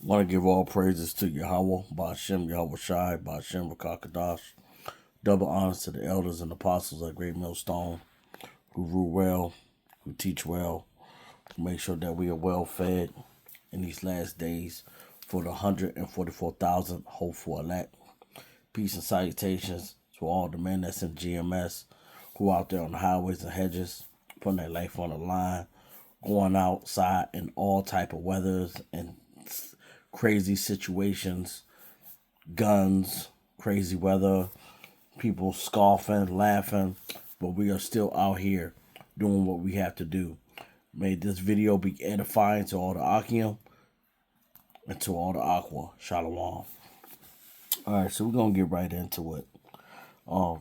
Want to give all praises to Yahweh, Ba'ashem, Yahweh Shai, Ba'ashem, Rakakadash. Double honors to the elders and apostles of Great Millstone who rule well, who teach well, who make sure that we are well fed in these last days for the 144,000 hopeful elect. Peace and salutations to all the men that's in GMS who out there on the highways and hedges, putting their life on the line, going outside in all type of weathers and crazy situations, guns, crazy weather, people scoffing, laughing, but we are still out here doing what we have to do. May this video be edifying to all the Akim and to all the Aqua. Shalom. Alright, so we're going to get right into it.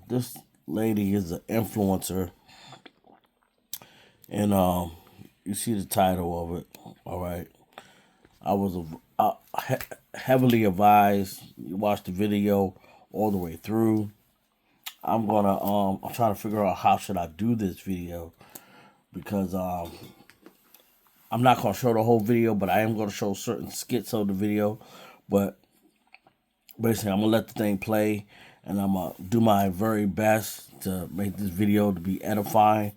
This lady is an influencer, and you see the title of it. Alright. I was heavily advised. You watch the video all the way through. I'm trying to figure out how should I do this video, because I'm not gonna show the whole video, but I am gonna show certain skits of the video. But basically, I'm gonna let the thing play, and I'm gonna do my very best to make this video to be edifying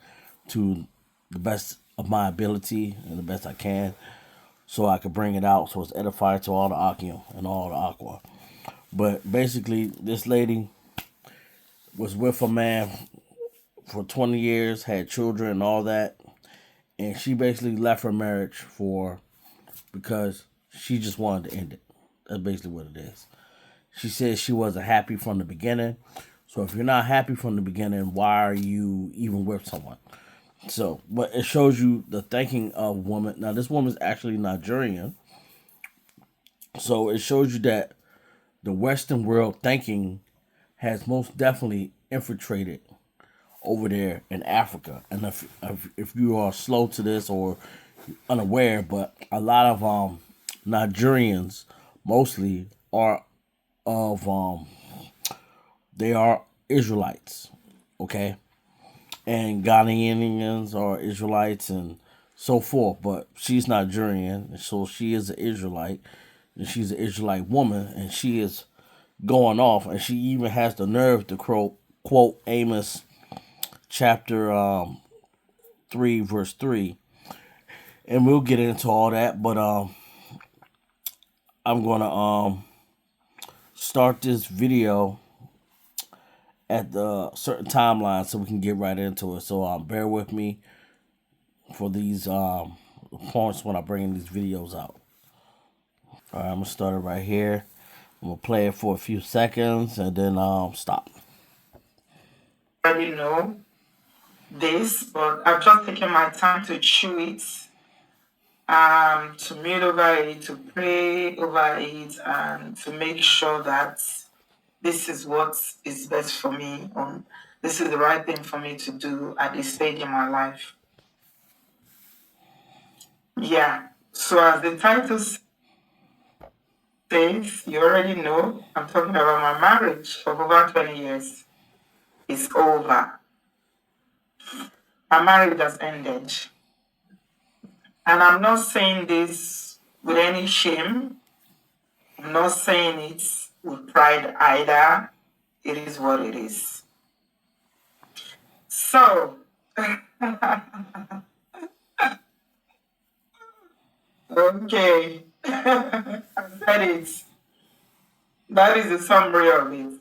to the best of my ability and the best I can, so I could bring it out so it's edifying to all the Akim and all the Aqua. But basically, this lady was with a man for 20 years, had children and all that, and she basically left her marriage because she just wanted to end it. That's basically what it is. She said she wasn't happy from the beginning. So if you're not happy from the beginning, why are you even with someone? So, but it shows you the thinking of woman. Now, this woman's actually Nigerian. So it shows you that the Western world thinking has most definitely infiltrated over there in Africa. And if you are slow to this or unaware, but a lot of Nigerians mostly are they are Israelites, okay? And Ghanaians are Israelites and so forth, but she's Nigerian, so she is an Israelite, and she's an Israelite woman, and she is going off, and she even has the nerve to quote Amos chapter 3 verse 3, and we'll get into all that, but I'm gonna start this video at the certain timeline so we can get right into it. So bear with me for these points when I bring these videos out. All right, I'm gonna start it right here. I'm gonna play it for a few seconds and then stop. I already know this, but I've just taken my time to chew it, to mute over it, to pray over it, and to make sure that this is what is best for me. This is the right thing for me to do at this stage in my life. Yeah. So as the title says, you already know I'm talking about my marriage of over 20 years. It's over. My marriage has ended. And I'm not saying this with any shame. I'm not saying it with pride either. It is what it is. So, okay, I said it. That is the summary of it.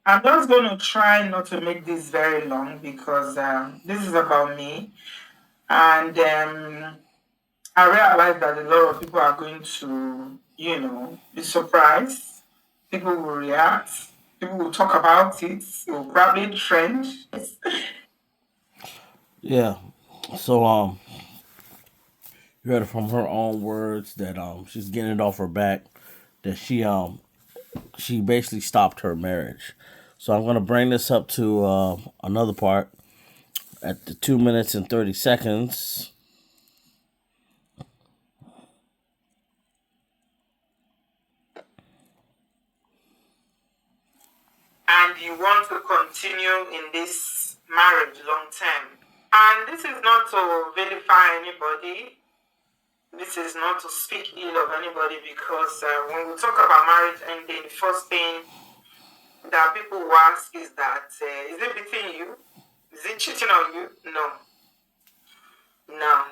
I'm just going to try not to make this very long because this is about me. And I realize that a lot of people are going to, be surprised. People will react. People will talk about it. It will probably trend. Yeah. So you heard it from her own words that she's getting it off her back, that she basically stopped her marriage. So I'm gonna bring this up to another part at the 2 minutes and 30 seconds. And you want to continue in this marriage long term. And this is not to vilify anybody. this is not to speak ill of anybody, because when we talk about marriage ending, the first thing that people will ask is that, is it between you? Is it cheating on you? No. No.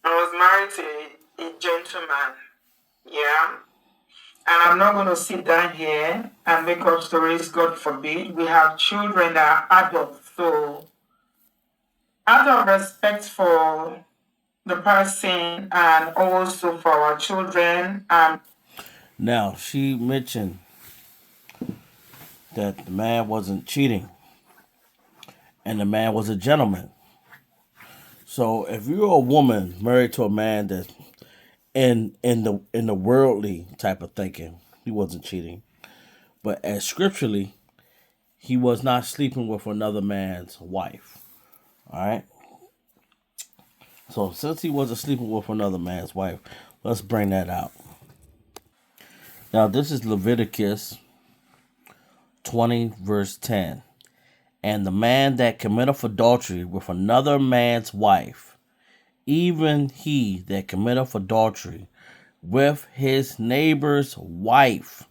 I was married to a gentleman. Yeah. And I'm not going to sit down here and make up stories, God forbid. We have children that are adults. So, out of respect for the person and also for our children, Now, she mentioned that the man wasn't cheating and the man was a gentleman. So if you're a woman married to a man that's in the worldly type of thinking, he wasn't cheating. But as scripturally, he was not sleeping with another man's wife. All right. So since he wasn't sleeping with another man's wife, let's bring that out. Now this is Leviticus 20 verse 10. And the man that committeth adultery with another man's wife, even he that committeth adultery with his neighbor's wife,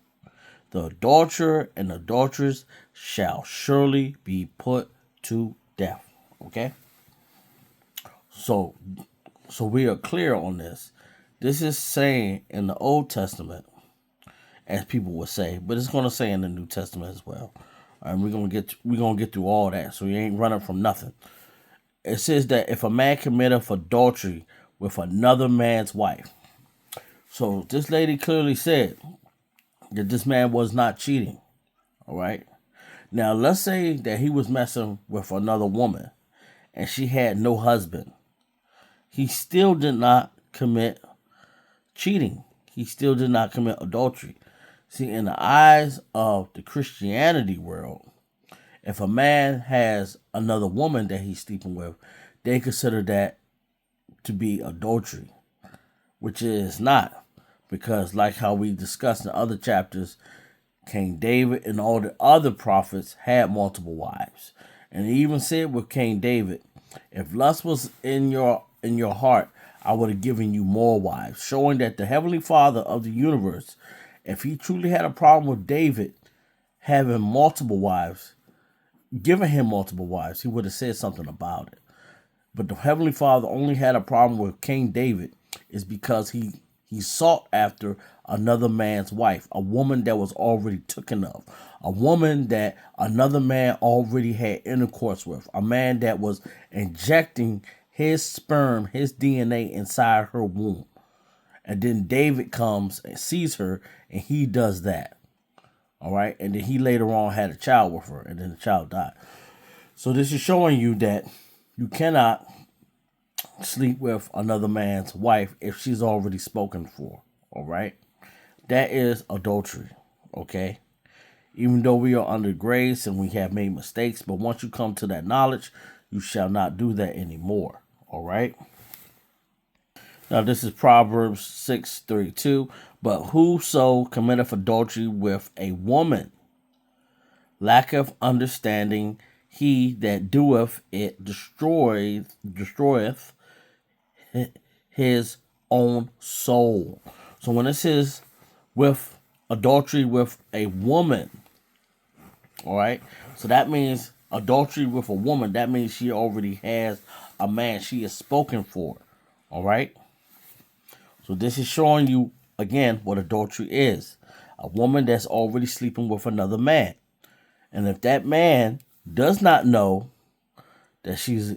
the adulterer and adulteress shall surely be put to death. Okay? So we are clear on this. This is saying in the Old Testament, as people would say, but it's going to say in the New Testament as well. And we're gonna get through all that, so you ain't running from nothing. It says that if a man committeth adultery with another man's wife, so this lady clearly said that this man was not cheating. All right. Now let's say that he was messing with another woman, and she had no husband. He still did not commit cheating. He still did not commit adultery. See, in the eyes of the Christianity world, if a man has another woman that he's sleeping with, they consider that to be adultery, which is not. Because, like how we discussed in other chapters, King David and all the other prophets had multiple wives. And he even said with King David, if lust was in your heart, I would have given you more wives, showing that the Heavenly Father of the universe, if he truly had a problem with David having multiple wives, giving him multiple wives, he would have said something about it. But the Heavenly Father only had a problem with King David is because he sought after another man's wife, a woman that was already taken of, a woman that another man already had intercourse with, a man that was injecting his sperm, his DNA inside her womb. And then David comes and sees her, and he does that. All right. And then he later on had a child with her, and then the child died. So this is showing you that you cannot sleep with another man's wife if she's already spoken for. All right. That is adultery. Okay. Even though we are under grace and we have made mistakes, but once you come to that knowledge, you shall not do that anymore. All right. Now this is Proverbs 6:32. But whoso committeth adultery with a woman lacketh understanding. He that doeth it destroyeth his own soul. So when it says with adultery with a woman, all right, so that means adultery with a woman. That means she already has a man. She is spoken for. All right. So this is showing you again what adultery is. A woman that's already sleeping with another man. And if that man does not know that she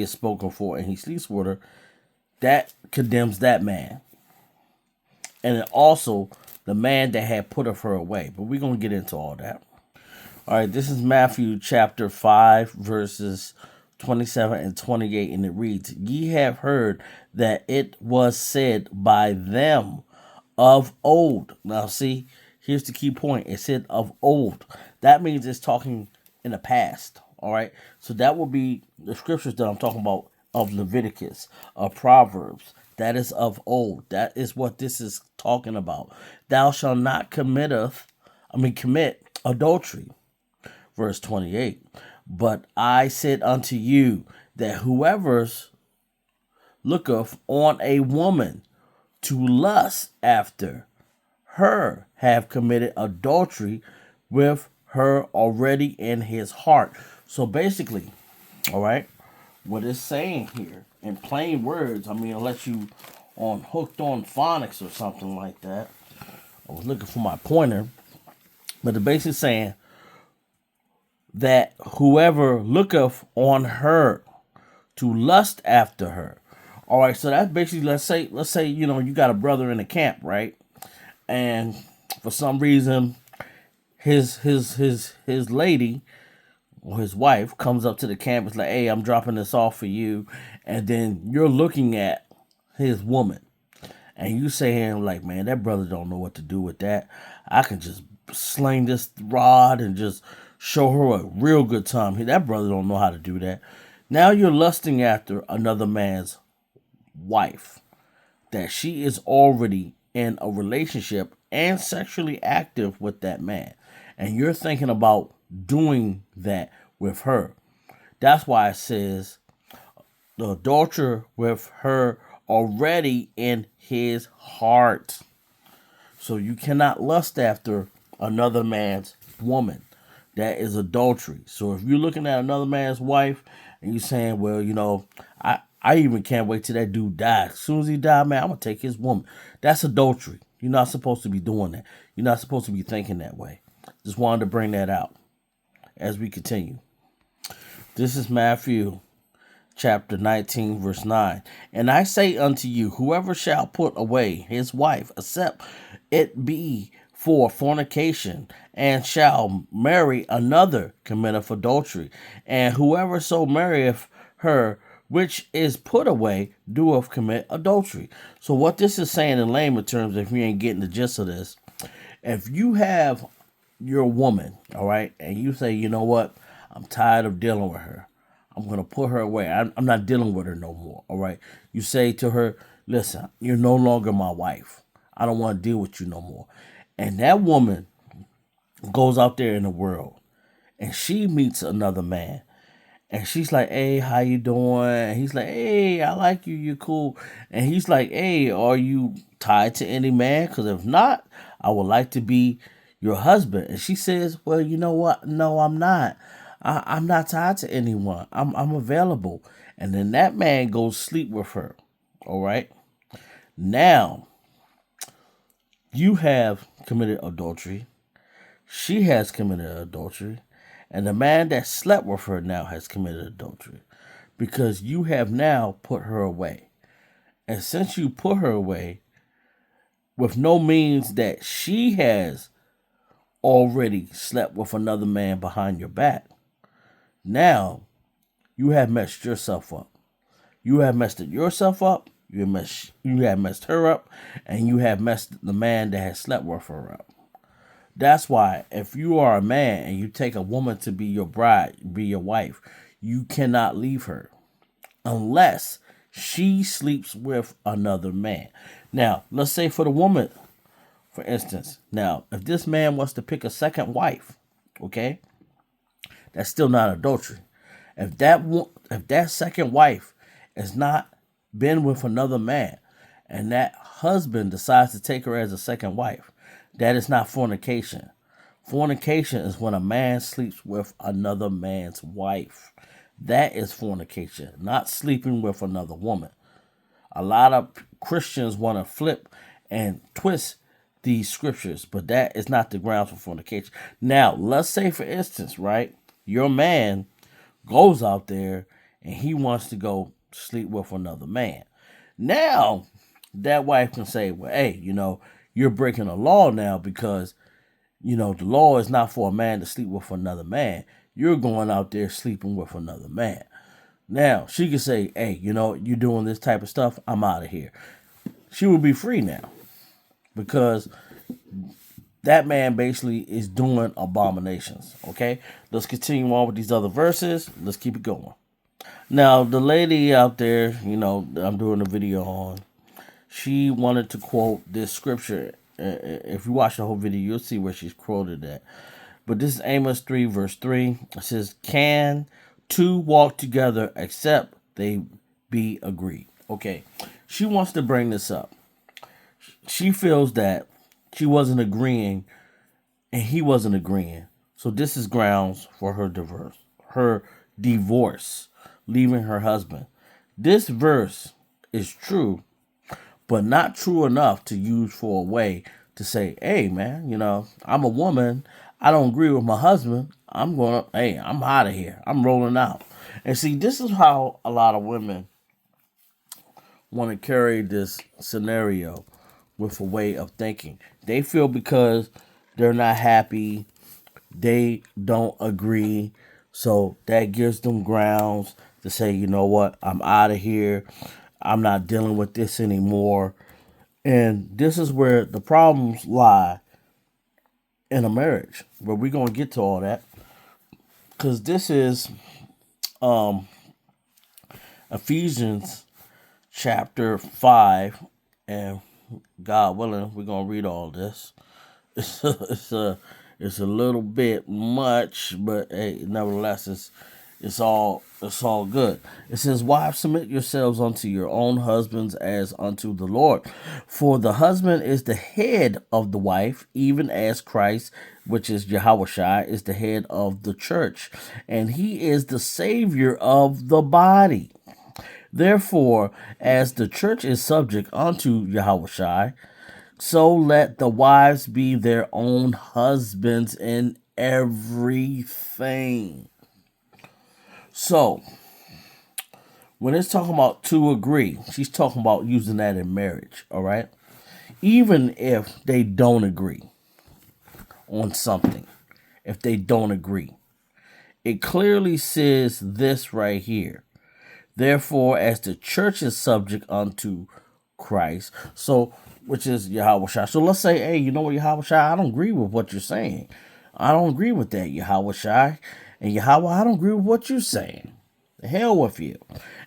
is spoken for and he sleeps with her, that condemns that man. And also the man that had put her away. But we're going to get into all that. All right, this is Matthew chapter 5, verses 27 and 28, and it reads, Ye have heard that it was said by them of old. Now see, here's the key point. It said of old. That means it's talking in the past. All right. So that will be the scriptures that I'm talking about of Leviticus, of Proverbs. That is of old. That is what this is talking about. Thou shalt not commit adultery. Verse 28. But I said unto you that whoever's looketh on a woman to lust after her have committed adultery with her already in his heart. So basically, all right, what it's saying here in plain words, I mean, unless you on hooked on phonics or something like that. I was looking for my pointer, but it's basically saying that whoever looketh on her to lust after her. All right, so that's basically let's say you got a brother in the camp, right? And for some reason his lady or his wife comes up to the camp and is like, hey, I'm dropping this off for you. And then you're looking at his woman and you saying like, man, that brother don't know what to do with that. I can just sling this rod and just show her a real good time. That brother don't know how to do that. Now you're lusting after another man's wife that she is already in a relationship and sexually active with that man. And you're thinking about doing that with her. That's why it says the adulterer with her already in his heart. So you cannot lust after another man's woman. That is adultery. So if you're looking at another man's wife and you're saying, well, I even can't wait till that dude dies. As soon as he dies, man, I'm going to take his woman. That's adultery. You're not supposed to be doing that. You're not supposed to be thinking that way. Just wanted to bring that out as we continue. This is Matthew chapter 19, verse 9. And I say unto you, whoever shall put away his wife, except it be for fornication, and shall marry another, committeth adultery. And whoever so marrieth her which is put away, doeth commit adultery. So what this is saying in layman terms, if you ain't getting the gist of this, if you have your woman, all right, and you say, you know what, I'm tired of dealing with her. I'm going to put her away. I'm not dealing with her no more, all right? You say to her, listen, you're no longer my wife. I don't want to deal with you no more. And that woman goes out there in the world and she meets another man. And she's like, hey, how you doing? And he's like, hey, I like you. You're cool. And he's like, hey, are you tied to any man? Because if not, I would like to be your husband. And she says, well, you know what? No, I'm not. I'm not tied to anyone. I'm available. And then that man goes sleep with her. All right. Now, you have committed adultery. She has committed adultery. And the man that slept with her now has committed adultery. Because you have now put her away. And since you put her away, with no means that she has already slept with another man behind your back, now you have messed yourself up. You have messed yourself up, you have messed her up, and you have messed the man that has slept with her up. That's why if you are a man and you take a woman to be your bride, be your wife, you cannot leave her unless she sleeps with another man. Now, let's say for the woman, for instance, now, if this man wants to pick a second wife, okay, that's still not adultery. If that second wife has not been with another man and that husband decides to take her as a second wife, that is not fornication. Fornication is when a man sleeps with another man's wife. That is fornication, not sleeping with another woman. A lot of Christians want to flip and twist these scriptures, but that is not the grounds for fornication. Now, let's say, for instance, right, your man goes out there and he wants to go sleep with another man. Now, that wife can say, well, hey, you're breaking the law now because, the law is not for a man to sleep with another man. You're going out there sleeping with another man. Now, she can say, hey, you're doing this type of stuff. I'm out of here. She will be free now because that man basically is doing abominations. Okay, let's continue on with these other verses. Let's keep it going. Now, the lady out there, I'm doing a video on, she wanted to quote this scripture. If you watch the whole video, you'll see where she's quoted at. But this is Amos 3, verse 3. It says, can two walk together except they be agreed? Okay, she wants to bring this up. She feels that she wasn't agreeing and he wasn't agreeing. So this is grounds for her divorce, leaving her husband. This verse is true, but not true enough to use for a way to say, hey man, I'm a woman. I don't agree with my husband. I'm out of here. I'm rolling out. And see, this is how a lot of women want to carry this scenario with a way of thinking. They feel because they're not happy, they don't agree, so that gives them grounds to say, you know what, I'm out of here. I'm not dealing with this anymore. And this is where the problems lie in a marriage. But we're going to get to all that because this is Ephesians chapter 5. And God willing, we're going to read all this. It's a little bit much, but hey, nevertheless, it's all good. It says, "Wives, submit yourselves unto your own husbands as unto the Lord. For the husband is the head of the wife, even as Christ, which is Yahushua, is the head of the church, and he is the Savior of the body. Therefore, as the church is subject unto Yahushua, so let the wives be their own husbands in everything." So, when it's talking about to agree, she's talking about using that in marriage, all right? Even if they don't agree on something, if they don't agree, it clearly says this right here. Therefore, as the church is subject unto Christ, so which is Yahweh. So let's say, hey, you know what, Yahweh, I don't agree with what you're saying. I don't agree with that, Yahweh. And Yahweh, I don't agree with what you're saying. The hell with you.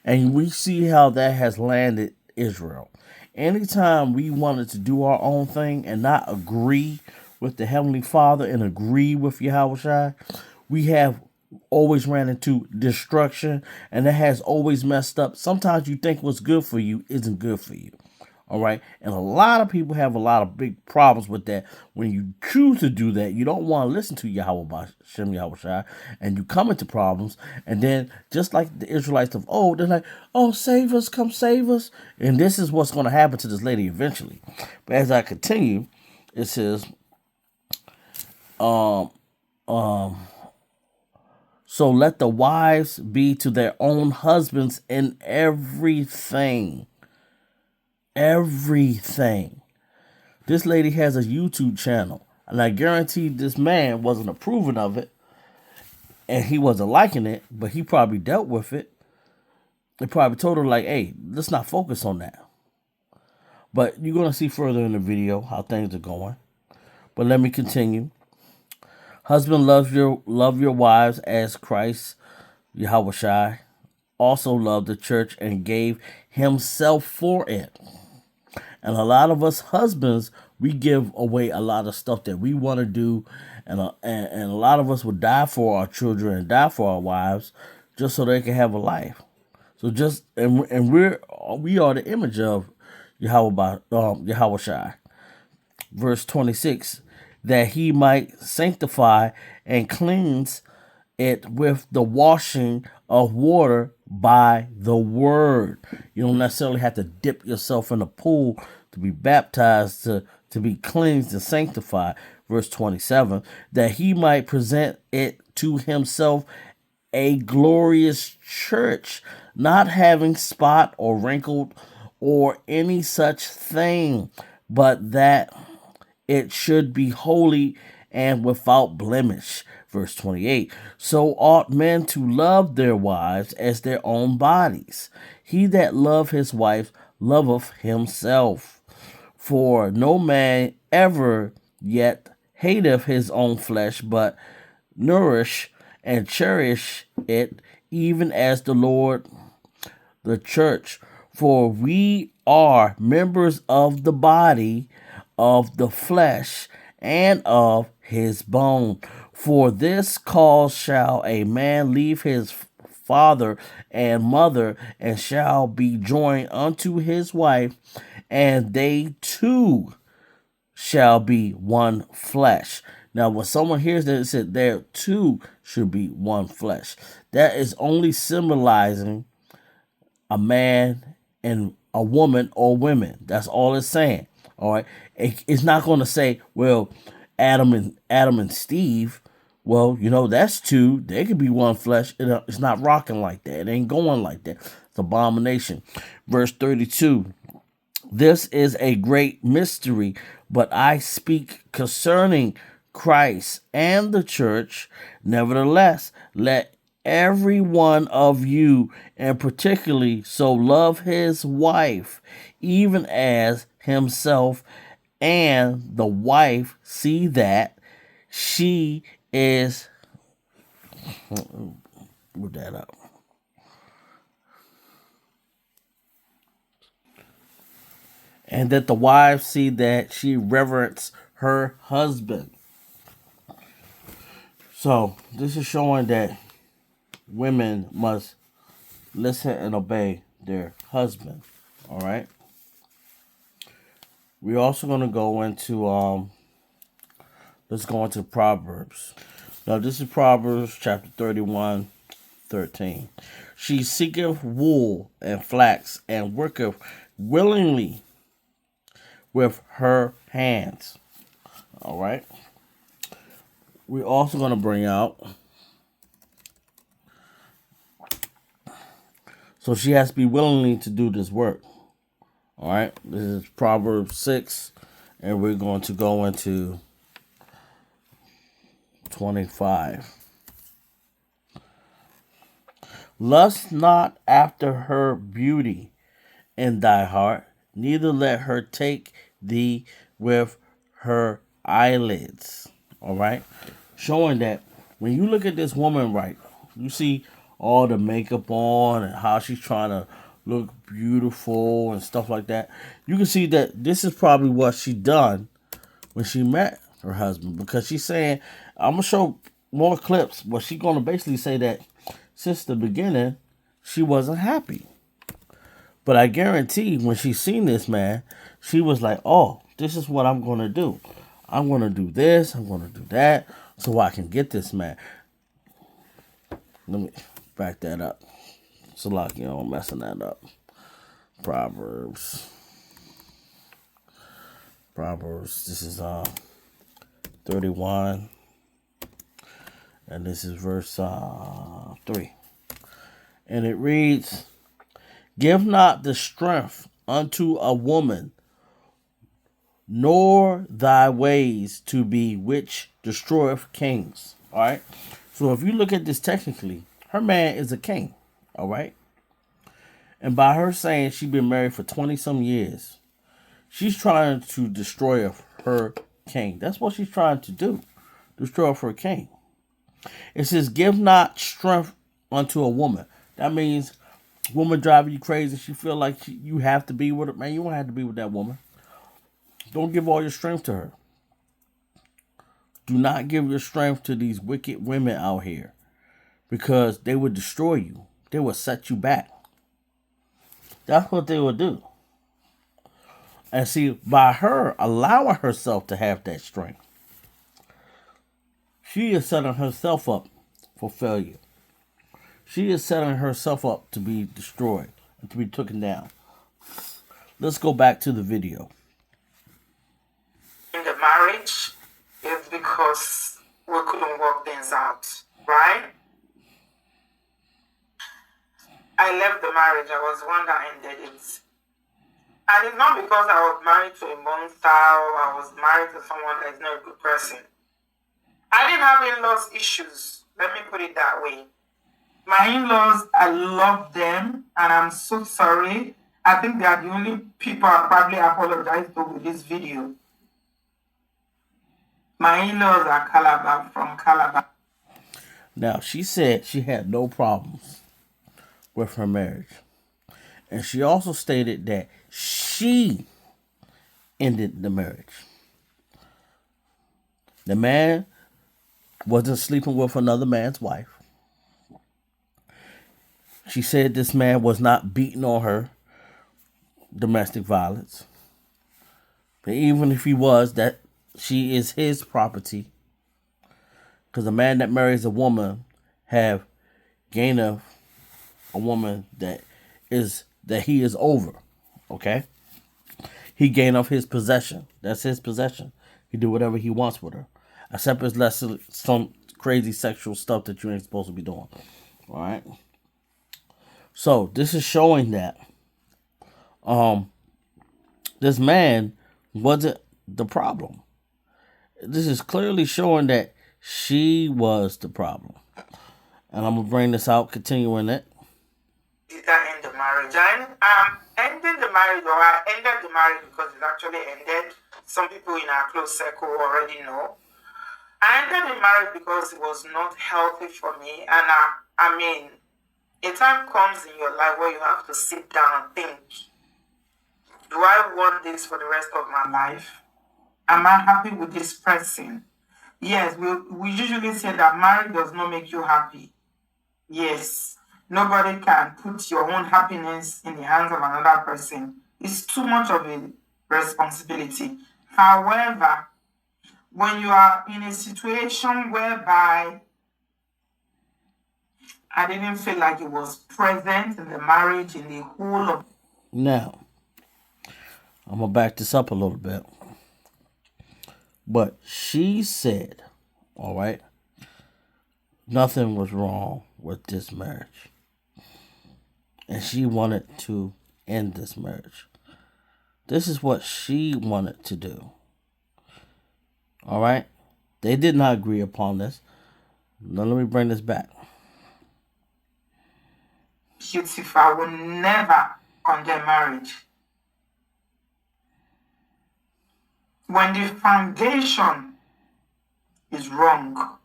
And we see how that has landed Israel. Anytime we wanted to do our own thing and not agree with the Heavenly Father and agree with Yahweh, we have always ran into destruction, and that has always messed up. Sometimes you think what's good for you isn't good for you. All right. And a lot of people have a lot of big problems with that. When you choose to do that, you don't want to listen to Yahweh Shem Yahweh, and you come into problems. And then, just like the Israelites of old, they're like, oh, save us, come save us. And this is what's going to happen to this lady eventually. But as I continue, it says, so let the wives be to their own husbands in everything. Everything. This lady has a YouTube channel, and I guarantee this man wasn't approving of it, and he wasn't liking it, but he probably dealt with it. They probably told her, like, hey, let's not focus on that. But you're going to see further in the video how things are going. But let me continue. Husband, love your wives as Christ, Yahweh, also loved the church and gave himself for it. And a lot of us husbands, we give away a lot of stuff that we want to do, and a lot of us would die for our children and die for our wives just so they can have a life. So we are the image of Yahweh. Verse 26, that he might sanctify and cleanse it with the washing of water by the word. You don't necessarily have to dip yourself in a pool to be baptized, to be cleansed and sanctified. Verse 27, that he might present it to himself a glorious church, not having spot or wrinkled or any such thing, but that it should be holy and without blemish. Verse 28, so ought men to love their wives as their own bodies. He that loveth his wife loveth himself. For no man ever yet hateth his own flesh, but nourish and cherish it, even as the Lord the church. For we are members of the body, of the flesh, and of his bone. For this cause shall a man leave his father and mother, and shall be joined unto his wife, and they two shall be one flesh. Now, when someone hears that it said there two should be one flesh, that is only symbolizing a man and a woman or women. That's all it's saying. All right. It's not going to say, well, Adam and Steve. Well, that's two. They could be one flesh. It's not rocking like that. It ain't going like that. It's abomination. Verse 32. This is a great mystery, but I speak concerning Christ and the church. Nevertheless, let every one of you, and particularly so, love his wife, even as himself, and the wife see that she is. Put that up. And that the wife see that she reverence her husband. So this is showing that women must listen and obey their husband. All right. We're also going to go into let's go into Proverbs. Now this is Proverbs chapter 31:13. She seeketh wool and flax, and worketh willingly with her hands. All right. We're also going to bring out, so she has to be willingly to do this work. All right. This is Proverbs 6, and we're going to go into 25. Lust not after her beauty in thy heart, neither let her take thee with her eyelids. All right. Showing that when you look at this woman, right, you see all the makeup on and how she's trying to look beautiful and stuff like that. You can see that this is probably what she done when she met her husband, because she's saying, I'm going to show more clips, but she's going to basically say that since the beginning, she wasn't happy. But I guarantee when she seen this man, she was like, oh, this is what I'm going to do. I'm going to do this. I'm going to do that so I can get this man. Let me back that up. So like, I'm messing that up. Proverbs. This is 31. And this is verse 3. And it reads, give not the strength unto a woman, nor thy ways to be which destroyeth kings. All right. So if you look at this technically, her man is a king. All right. And by her saying she's been married for 20 some years, she's trying to destroy her king. That's what she's trying to do. Destroy her king. It says, give not strength unto a woman. That means woman driving you crazy. She feel like you have to be with her. Man, you don't have to be with that woman. Don't give all your strength to her. Do not give your strength to these wicked women out here, because they would destroy you. They will set you back. That's what they will do. And see, by her allowing herself to have that strength, she is setting herself up for failure. She is setting herself up to be destroyed and to be taken down. Let's go back to the video. In the marriage is because we couldn't work things out, right? I left the marriage. I was the one that ended it. And it's not because I was married to a monster or I was married to someone that is not a good person. I didn't have in-laws issues. Let me put it that way. My in-laws, I love them, and I'm so sorry. I think they are the only people I probably apologize to with this video. My in-laws are from Calabar. Now, she said she had no problems with her marriage. And she also stated that she ended the marriage. The man wasn't sleeping with another man's wife. She said this man was not beating on her, domestic violence. But even if he was, that she is his property. Because a man that marries a woman have gain of a woman that he is over. Okay? He gain of his possession. That's his possession. He do whatever he wants with her. Except it's less some crazy sexual stuff that you ain't supposed to be doing. Alright? So this is showing that this man wasn't the problem. This is clearly showing that she was the problem. And I'm going to bring this out, continuing it. Did I end the marriage? I'm ending the marriage, or I ended the marriage because it actually ended. Some people in our close circle already know. I ended the marriage because it was not healthy for me. And I mean, a time comes in your life where you have to sit down and think, do I want this for the rest of my life? Am I happy with this person? Yes, we usually say that marriage does not make you happy. Yes, nobody can put your own happiness in the hands of another person. It's too much of a responsibility. However, when you are in a situation whereby I didn't feel like it was present in the marriage, in the whole of... Now, I'm going to back this up a little bit. But she said, all right, nothing was wrong with this marriage. And she wanted to end this marriage. This is what she wanted to do. All right? They did not agree upon this. Now let me bring this back. Beautiful. I will never condemn marriage. When the foundation is wrong.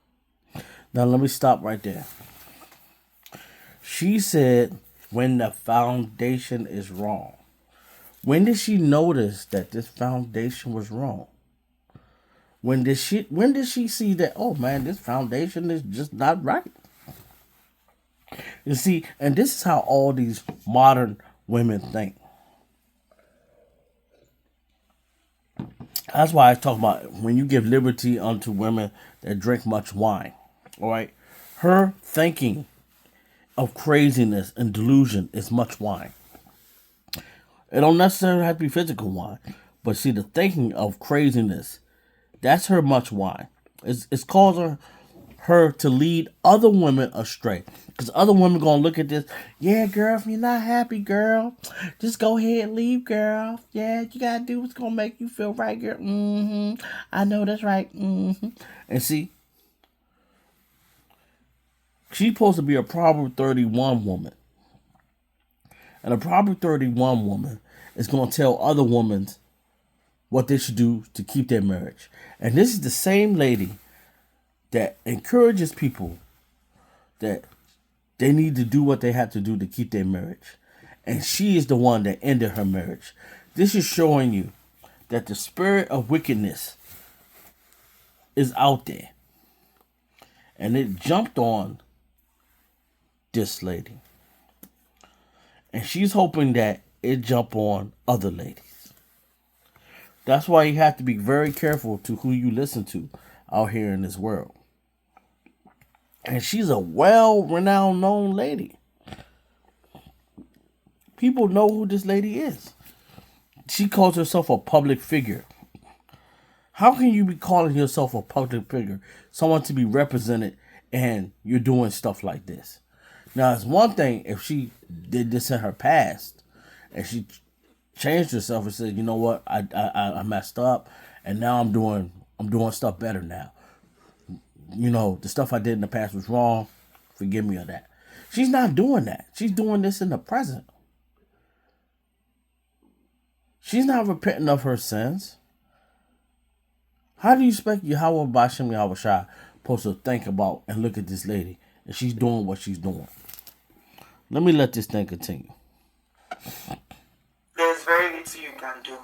Now let me stop right there. She said when the foundation is wrong. When did she notice that this foundation was wrong? When did she see that, oh man, this foundation is just not right? You see, and this is how all these modern women think. That's why I talk about when you give liberty unto women that drink much wine. All right? Her thinking of craziness and delusion is much wine. It don't necessarily have to be physical wine. But see, the thinking of craziness, that's her much wine. It's causing her to lead other women astray. Because other women going to look at this. Yeah, girl, if you're not happy, girl, just go ahead and leave, girl. Yeah, you got to do what's going to make you feel right, girl. I know that's right. And see, she's supposed to be a Proverbs 31 woman. And a Proverbs 31 woman is going to tell other women what they should do to keep their marriage. And this is the same lady that encourages people that they need to do what they have to do to keep their marriage. And she is the one that ended her marriage. This is showing you that the spirit of wickedness is out there. And it jumped on this lady. And she's hoping that it jump on other ladies. That's why you have to be very careful to who you listen to out here in this world. And she's a well-renowned known lady. People know who this lady is. She calls herself a public figure. How can you be calling yourself a public figure? Someone to be represented and you're doing stuff like this. Now, it's one thing if she did this in her past and she changed herself and said, you know what, I messed up and now I'm doing stuff better now. You know, the stuff I did in the past was wrong. Forgive me of that. She's not doing that. She's doing this in the present. She's not repenting of her sins. How do you expect Yahweh Bashem Yahweh Shai supposed to think about and look at this lady and she's doing what she's doing? Let me let this thing continue. There's very little you can do.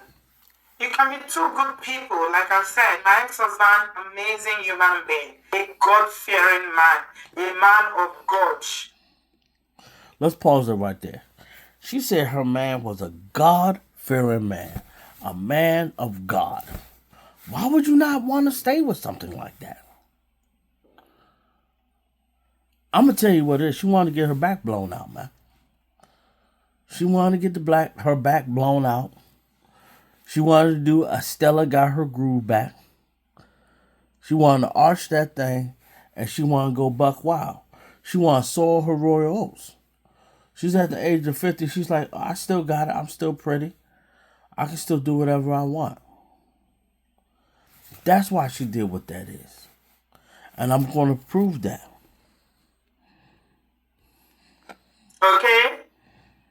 You can be two good people. Like I said, my ex-husband, amazing human being, a God-fearing man, a man of God. Let's pause it right there. She said her man was a God-fearing man, a man of God. Why would you not want to stay with something like that? I'm going to tell you what it is. She wanted to get her back blown out, man. She wanted to get her back blown out. She wanted to do a Stella got her groove back. She wanted to arch that thing, and she wanted to go buck wild. She wanted to soar her royal oats. She's at the age of 50. She's like, oh, I still got it. I'm still pretty. I can still do whatever I want. That's why she did what that is. And I'm going to prove that. Okay?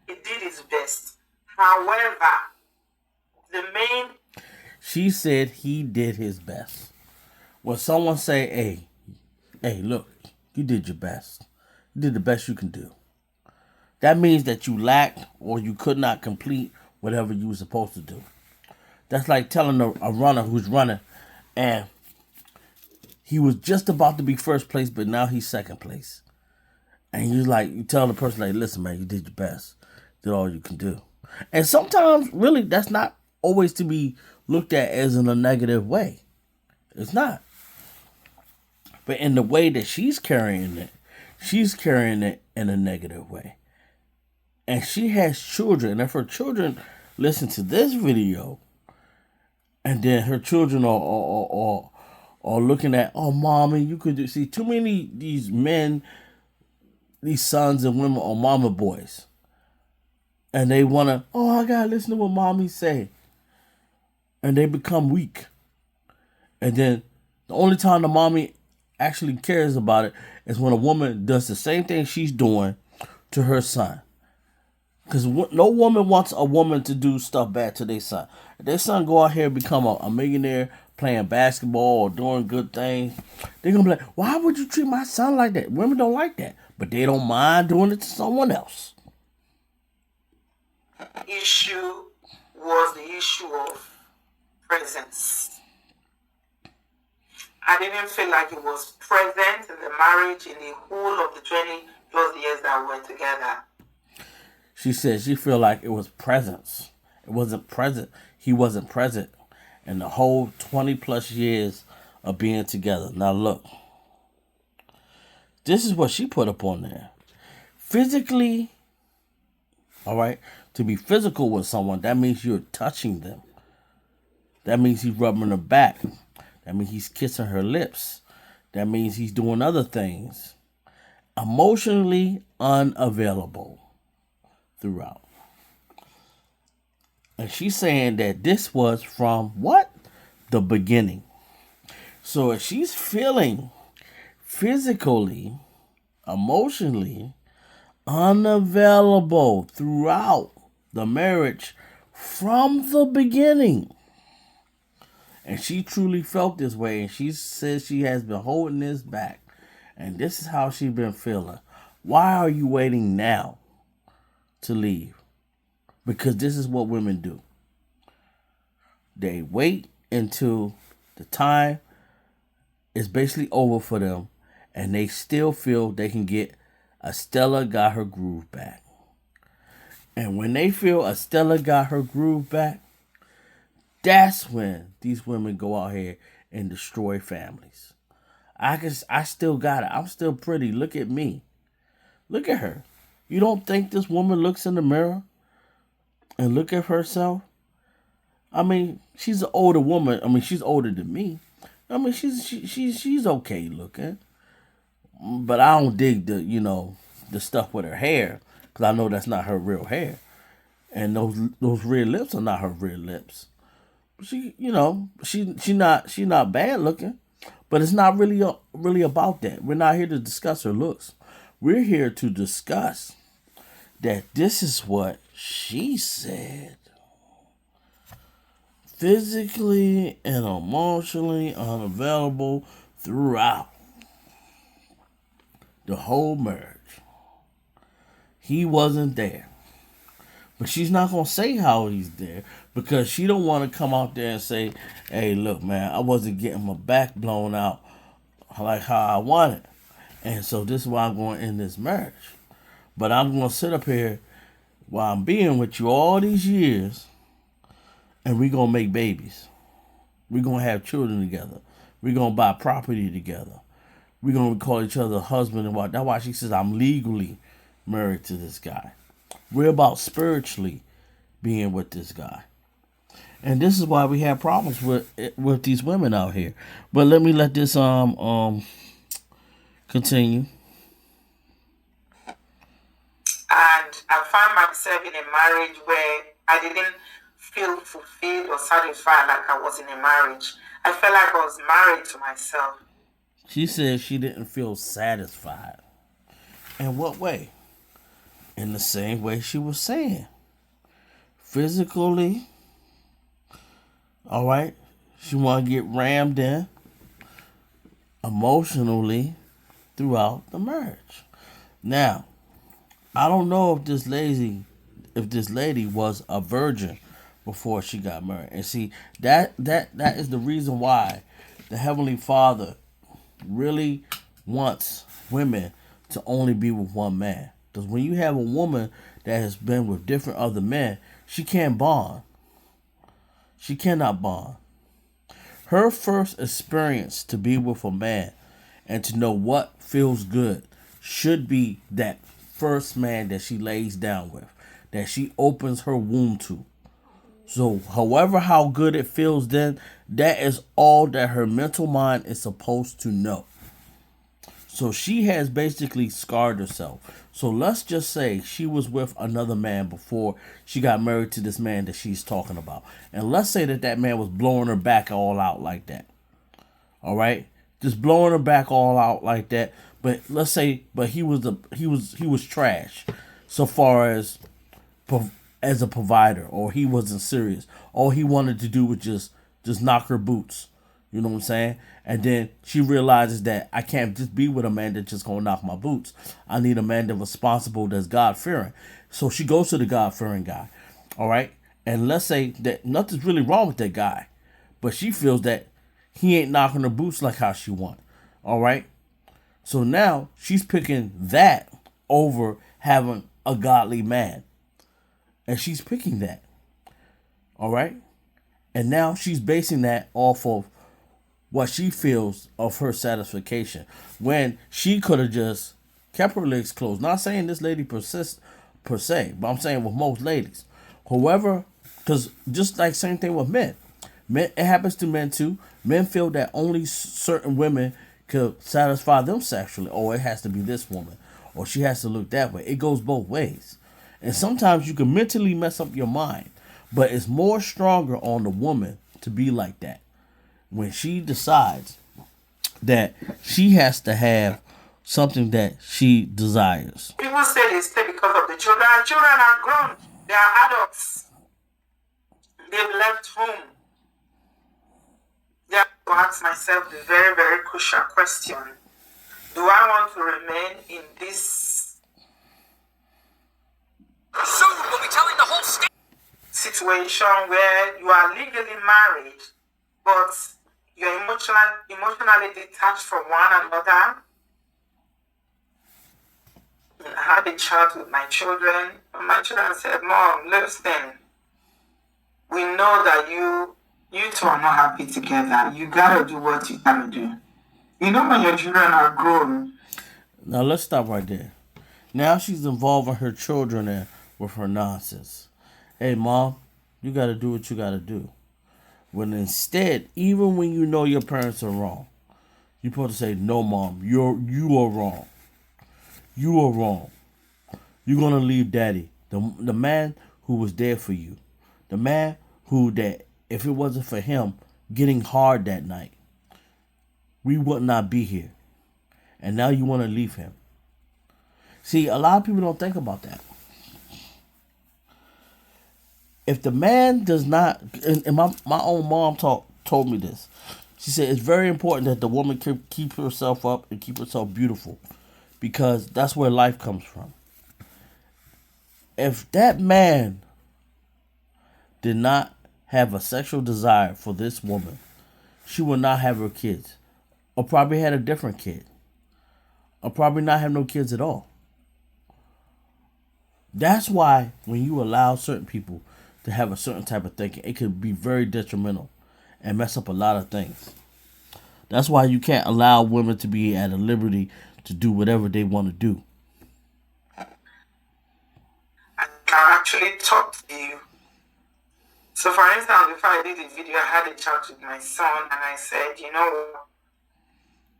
He did his best. However, the main... She said he did his best. When someone say, hey, look, you did your best. You did the best you can do. That means that you lacked or you could not complete whatever you were supposed to do. That's like telling a runner who's running and he was just about to be first place, but now he's second place. And you tell the person, like, listen, man, you did your best. You did all you can do. And sometimes, really, that's not always to be looked at as in a negative way. It's not. But in the way that she's carrying it in a negative way. And she has children. And if her children listen to this video, and then her children are looking at, oh, mommy, you could do. See, too many these men, these sons and women are mama boys. And they want to, oh, I got to listen to what mommy say. And they become weak. And then the only time the mommy actually cares about it is when a woman does the same thing she's doing to her son. Because no woman wants a woman to do stuff bad to their son. If their son go out here and become a millionaire playing basketball or doing good things, they're going to be like, why would you treat my son like that? Women don't like that. But they don't mind doing it to someone else. Issue was the issue of presence. I didn't feel like it was present in the marriage in the whole of the 20 plus years that we were together. She said she felt like it was presence. It wasn't present. He wasn't present in the whole 20 plus years of being together. Now look, this is what she put up on there. Physically, all right, to be physical with someone, that means you're touching them. That means he's rubbing her back. That means he's kissing her lips. That means he's doing other things. Emotionally unavailable throughout. And she's saying that this was from what? The beginning. So if she's feeling physically, emotionally unavailable throughout the marriage from the beginning, and she truly felt this way, and she says she has been holding this back, and this is how she's been feeling, why are you waiting now to leave? Because this is what women do. They wait until the time is basically over for them, and they still feel they can get a Stella got her groove back. And when they feel a Stella got her groove back, that's when these women go out here and destroy families. I still got it. I'm still pretty. Look at me. Look at her. You don't think this woman looks in the mirror and look at herself? I mean, she's an older woman. I mean, she's older than me. I mean, she's okay looking. But I don't dig the stuff with her hair, because I know that's not her real hair. And those red lips are not her real lips. She not bad looking, but it's not really about that. We're not here to discuss her looks. We're here to discuss that this is what she said. Physically and emotionally unavailable throughout the whole marriage. He wasn't there. But she's not going to say how he's there, because she don't want to come out there and say, hey, look, man, I wasn't getting my back blown out like how I wanted. And so this is why I'm going to end this marriage. But I'm going to sit up here while I'm being with you all these years, and we're going to make babies. We're going to have children together. We're going to buy property together. We're going to call each other husband and wife. That's why she says I'm legally married to this guy. We're about spiritually being with this guy. And this is why we have problems with these women out here. But let me let this continue. And I found myself in a marriage where I didn't feel fulfilled or satisfied like I was in a marriage. I felt like I was married to myself. She said she didn't feel satisfied. In what way? In the same way she was saying. Physically, all right, she want to get rammed in. Emotionally, throughout the marriage. Now, I don't know if this lady was a virgin before she got married. And see, that is the reason why the Heavenly Father really wants women to only be with one man. Because when you have a woman that has been with different other men, she can't bond. She cannot bond. Her first experience to be with a man and to know what feels good should be that first man that she lays down with, that she opens her womb to. So, however, how good it feels then, that is all that her mental mind is supposed to know. So she has basically scarred herself. So let's just say she was with another man before she got married to this man that she's talking about. And let's say that man was blowing her back all out like that. All right? Just blowing her back all out like that. But let's say he was trash so far as a provider, or he wasn't serious. All he wanted to do was just knock her boots. You know what I'm saying? And then she realizes that I can't just be with a man that's just gonna knock my boots. I need a man that's responsible, that's God-fearing. So she goes to the God-fearing guy. All right? And let's say that nothing's really wrong with that guy, but she feels that he ain't knocking her boots like how she want. All right? So now she's picking that over having a godly man. And she's picking that. All right? And now she's basing that off of what she feels of her satisfaction, when she could have just kept her legs closed. Not saying this lady per se, but I'm saying with most ladies. Whoever, because just like same thing with men. Men, it happens to men too. Men feel that only certain women could satisfy them sexually. Or it has to be this woman. Or she has to look that way. It goes both ways. And sometimes you can mentally mess up your mind. But it's more stronger on the woman to be like that. When she decides that she has to have something that she desires. People say they stay because of the children. Our children are grown. They are adults. They've left home. I have to ask myself the very, very crucial question. Do I want to remain in this soon we'll be telling the whole state situation where you are legally married, but you're emotionally detached from one another? I had a chat with my children, and my children said, "Mom, listen, we know that you two are not happy together. You gotta do what you gotta do. You know when your children are grown." Now let's stop right there. Now she's involving her children in with her nonsense. Hey, Mom, you gotta do what you gotta do. When instead, even when you know your parents are wrong, you're supposed to say, "No, Mom, you are wrong. You are wrong. You're gonna leave Daddy, the man who was there for you, the man who, that if it wasn't for him getting hard that night, we would not be here. And now you want to leave him." See, a lot of people don't think about that. If the man does not, and my own mom told me this. She said it's very important that the woman can keep herself up and keep herself beautiful, because that's where life comes from. If that man did not have a sexual desire for this woman, she would not have her kids, or probably had a different kid, or probably not have no kids at all. That's why when you allow certain people to have a certain type of thinking, it could be very detrimental and mess up a lot of things. That's why you can't allow women to be at a liberty to do whatever they want to do. I can actually talk to you. So, for instance, before I did the video, I had a chat with my son, and I said,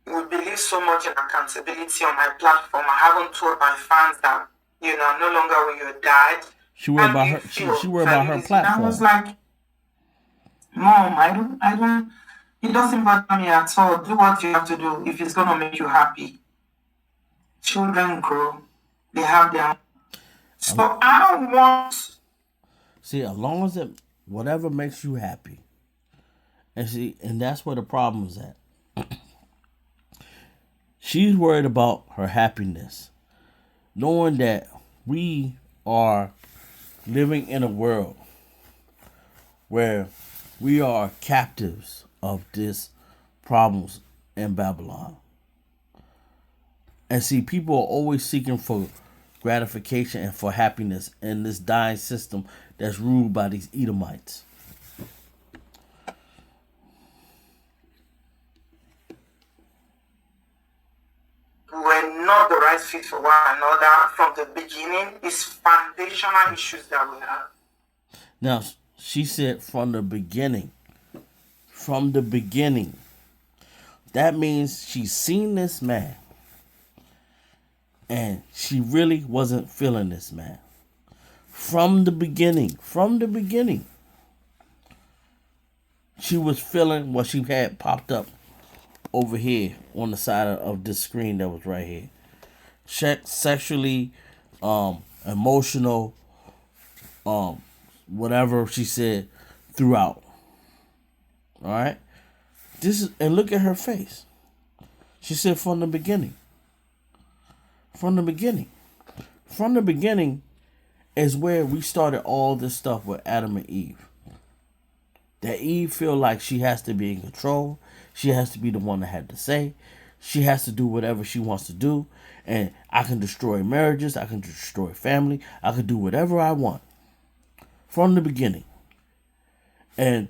we believe so much in accountability on my platform. I haven't told my fans that, I'm no longer with your dad. She worried How do about you her. feel? She worried about her I was platform. like, Mom, I don't, it doesn't bother me at all. Do what you have to do if it's going to make you happy. Children grow. They have their. So I don't want. See, as long as it whatever makes you happy, and that's where the problem is at. She's worried about her happiness, knowing that we are living in a world where we are captives of this problems in Babylon. And see, people are always seeking for gratification and for happiness in this dying system that's ruled by these Edomites. We're not the right fit for one another from the beginning. It's foundational issues that we have. Now, she said from the beginning. From the beginning. That means she's seen this man. And she really wasn't feeling this man. From the beginning. From the beginning. She was feeling what she had popped up over here on the side of this screen that was right here. Sexually, emotional, whatever she said throughout. All right, and look at her face. She said from the beginning. From the beginning. From the beginning is where we started all this stuff with Adam and Eve. That Eve feel like she has to be in control. She has to be the one that had to say. She has to do whatever she wants to do. And I can destroy marriages. I can destroy family. I can do whatever I want. From the beginning. And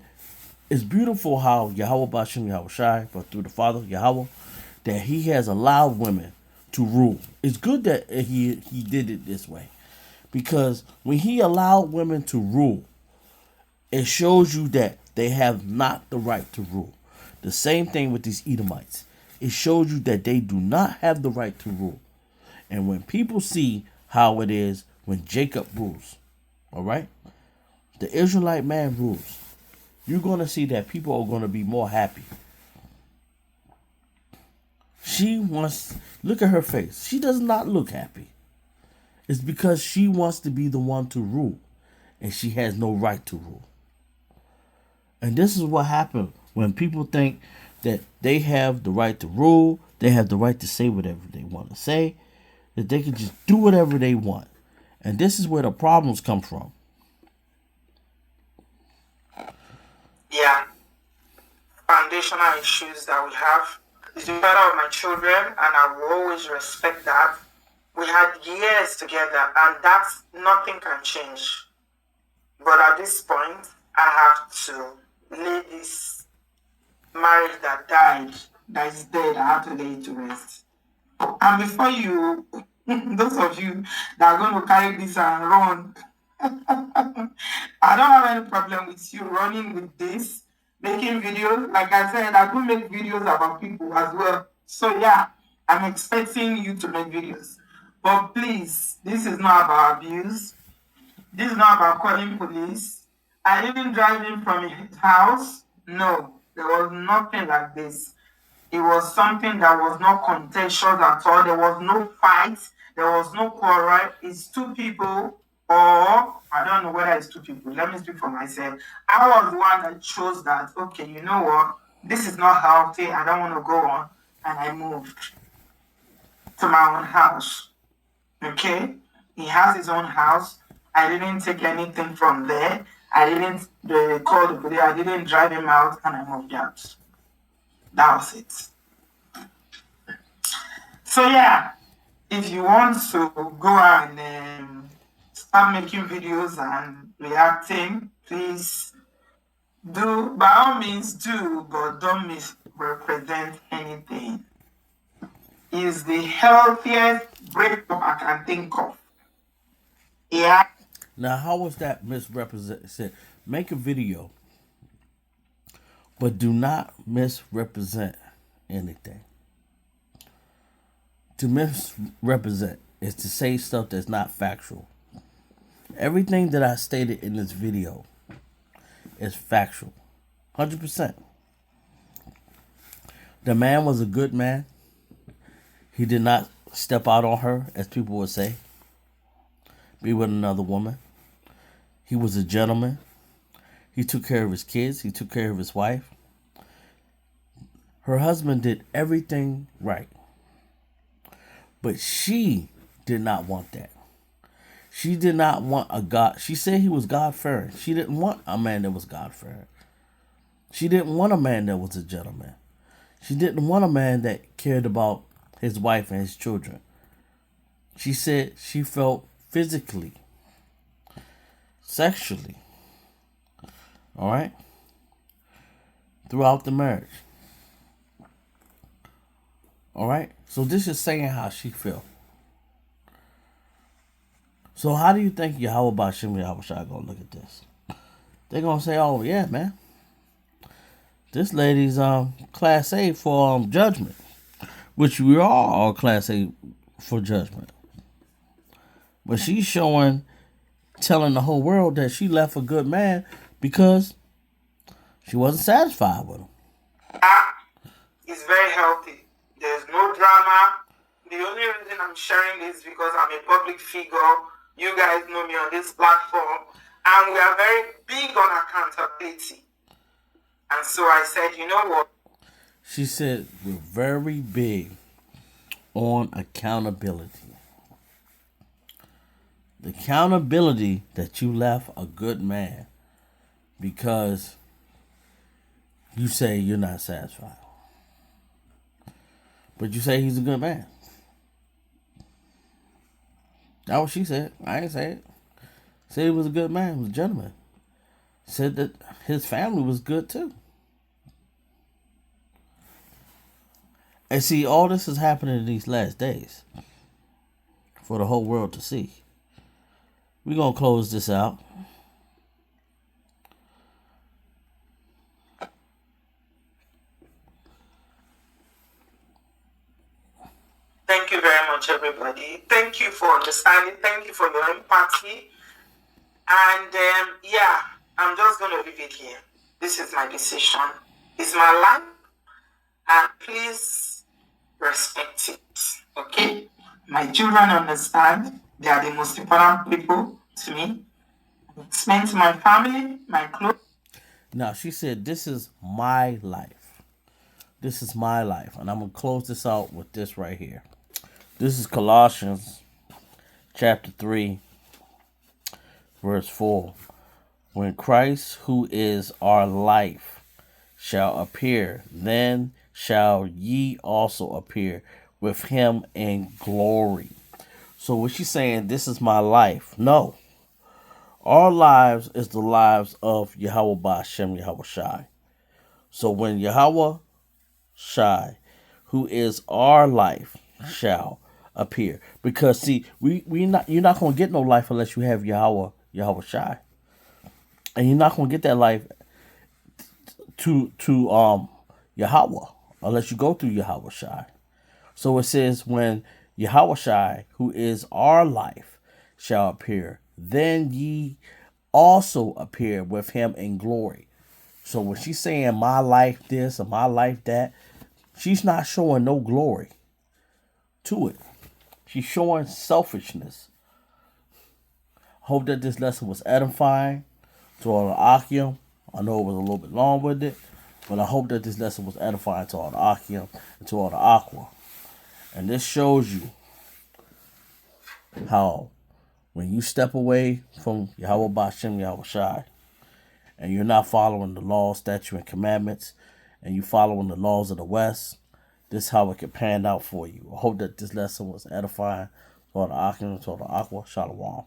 it's beautiful how Yahweh Bashim Yahweh Shai, but through the Father, Yahweh, that he has allowed women to rule. It's good that he did it this way. Because when he allowed women to rule, it shows you that they have not the right to rule. The same thing with these Edomites. It shows you that they do not have the right to rule. And when people see how it is when Jacob rules, all right, the Israelite man rules, you're going to see that people are going to be more happy. She wants, look at her face. She does not look happy. It's because she wants to be the one to rule. And she has no right to rule. And this is what happens when people think that they have the right to rule, they have the right to say whatever they want to say, that they can just do whatever they want. And this is where the problems come from. Yeah. Foundational issues that we have. It's the father of my children, and I will always respect that. We had years together, and that's nothing can change. But at this point, I have to lay this marriage that died, that is dead, I have to lay it to rest. And before you, those of you that are going to carry this and run, I don't have any problem with you running with this, making videos. Like I said, I do make videos about people as well. So yeah, I'm expecting you to make videos. But please, this is not about abuse. This is not about calling police. I didn't drive him from his house. No, there was nothing like this. It was something that was not contentious at all. There was no fight. There was no quarrel. It's two people, or I don't know whether it's two people. Let me speak for myself. I was the one that chose that, okay, you know what? This is not healthy. I don't want to go on. And I moved to my own house. Okay? He has his own house. I didn't take anything from there. I didn't call the police. I didn't drive him out, and I moved out. That was it. So yeah, if you want to go and start making videos and reacting, please do, by all means do, but don't misrepresent anything. Is the healthiest breakup I can think of. Yeah. Now, how was that misrepresented? Make a video, but do not misrepresent anything. To misrepresent is to say stuff that's not factual. Everything that I stated in this video is factual. 100%. The man was a good man. He did not step out on her, as people would say. Be with another woman. He was a gentleman. He took care of his kids. He took care of his wife. Her husband did everything right. But she did not want that. She did not want a God. She said he was God-fearing. She didn't want a man that was God-fearing. She didn't want a man that was a gentleman. She didn't want a man that cared about his wife and his children. She said she felt physically, sexually, all right, throughout the marriage. All right? So this is saying how she felt. So how do you think Yahweh Bashem Yahweh Shai gonna look at this? They're gonna say, oh yeah, man. This lady's class A for judgment. Which we are all class A for judgment. But she's telling the whole world that she left a good man because she wasn't satisfied with him. It's very healthy. There's no drama. The only reason I'm sharing this is because I'm a public figure. You guys know me on this platform. And we are very big on accountability. And so I said, you know what? She said, we're very big on accountability. The accountability that you left a good man because you say you're not satisfied. But you say he's a good man. That's what she said. I ain't say it. Said he was a good man, he was a gentleman. Said that his family was good too. And see, all this is happening in these last days for the whole world to see. We're going to close this out. Thank you very much, everybody. Thank you for understanding. Thank you for your empathy. And yeah, I'm just going to leave it here. This is my decision. It's my life. And please respect it. Okay? My children understand. They are the most important people to me. It's meant to my family, my clothes. Now, she said, this is my life. This is my life. And I'm going to close this out with this right here. This is Colossians chapter 3, verse 4. When Christ, who is our life, shall appear, then shall ye also appear with him in glory. So what she's saying, this is my life. No. Our lives is the lives of Yahweh Bashem Yahweh Shai. So when Yahweh Shai, who is our life, shall appear. Because see, you're not gonna get no life unless you have Yahweh Shai. And you're not gonna get that life to Yahweh unless you go through Yahweh Shai. So it says, when Yahweh Shai, who is our life, shall appear, then ye also appear with him in glory. So when she's saying my life this or my life that, she's not showing no glory to it. She's showing selfishness. Hope that this lesson was edifying to all the Akim. I know it was a little bit long with it, but I hope that this lesson was edifying to all the Akim and to all the Aqua. And this shows you how when you step away from Yahweh Bashem Yahweh Shai and you're not following the law, statute, and commandments, and you following the laws of the West, this is how it can pan out for you. I hope that this lesson was edifying to all the Akim and to all the Aqua. Shalom.